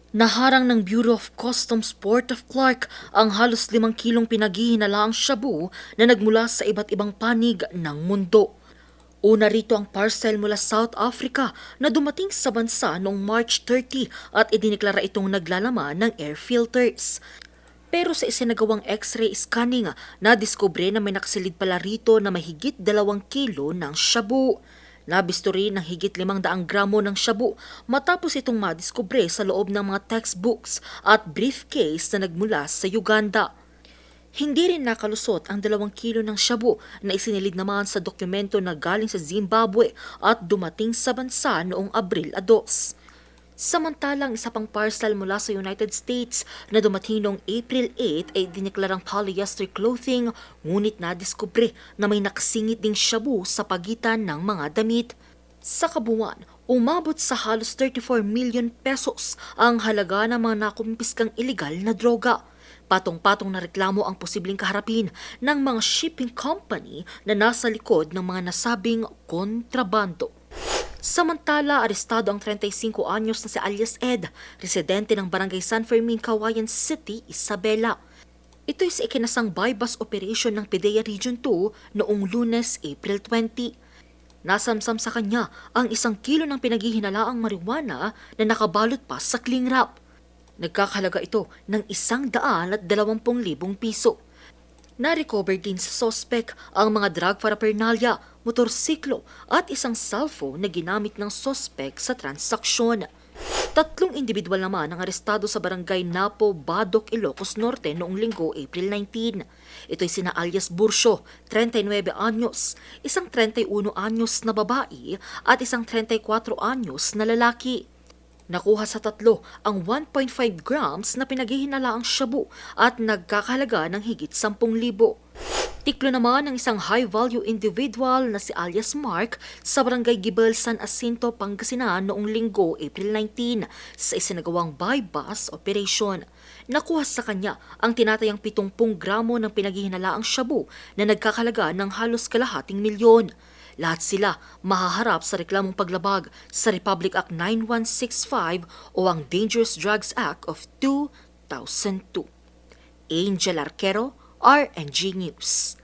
Naharang ng Bureau of Customs Port of Clark ang halos 5 kilong pinaghihinalaang shabu na nagmula sa iba't ibang panig ng mundo. Una rito ang parcel mula South Africa na dumating sa bansa noong March 30 at idineklara itong naglalaman ng air filters. Pero sa isinagawang x-ray scanning, nadiskubre na may nakasilid pala rito na mahigit 2 kilo ng shabu. Nabisto rin ng higit 500 gramo ng shabu matapos itong madiskubre sa loob ng mga textbooks at briefcase na nagmula sa Uganda. Hindi rin nakalusot ang 2 kilo ng shabu na isinilid naman sa dokumento na galing sa Zimbabwe at dumating sa bansa noong Abril 2. Samantalang isa pang parcel mula sa United States na dumating noong April 8 ay dineklarang polyester clothing, ngunit nadiskubre na may nakasingit ding shabu sa pagitan ng mga damit. Sa kabuuan, umabot sa halos 34 million pesos ang halaga ng mga nakumpiskang iligal na droga. Patong-patong na reklamo ang posibleng kaharapin ng mga shipping company na nasa likod ng mga nasabing kontrabando. Samantala, arestado ang 35 anyos na si alias Ed, residente ng Barangay San Fermin, Cauayan City, Isabela. Ito'y sa ikinasang bypass operation ng PDEA Region 2 noong Lunes, April 20. Nasamsam sa kanya ang 1 kilo ng pinaghihinalaang marijuana na nakabalot pa sa cling wrap. Nagkakahalaga ito ng 120,000 piso. Na-recover din sa sospek ang mga drug paraphernalia, motorsiklo at isang cellphone na ginamit ng sospek sa transaksyon. 3 individual naman ang arestado sa barangay Napo, Badok, Ilocos Norte noong Linggo, April 19. Ito'y sina alias Bursio, 39 anyos, isang 31 anyos na babae at isang 34 anyos na lalaki. Nakuha sa 3 ang 1.5 grams na pinaghihinalaang shabu at nagkakahalaga ng higit 10,000. Tiklo naman ng isang high-value individual na si alias Mark sa barangay Gibel, San Jacinto, Pangasinan noong Linggo, April 19 sa isinagawang buy-bust operation. Nakuha sa kanya ang tinatayang 70 gramo ng pinaghihinalaang shabu na nagkakahalaga ng halos 250,000. Lahat sila mahaharap sa reklamong paglabag sa Republic Act 9165 o ang Dangerous Drugs Act of 2002. Angel Arquero, RNG News.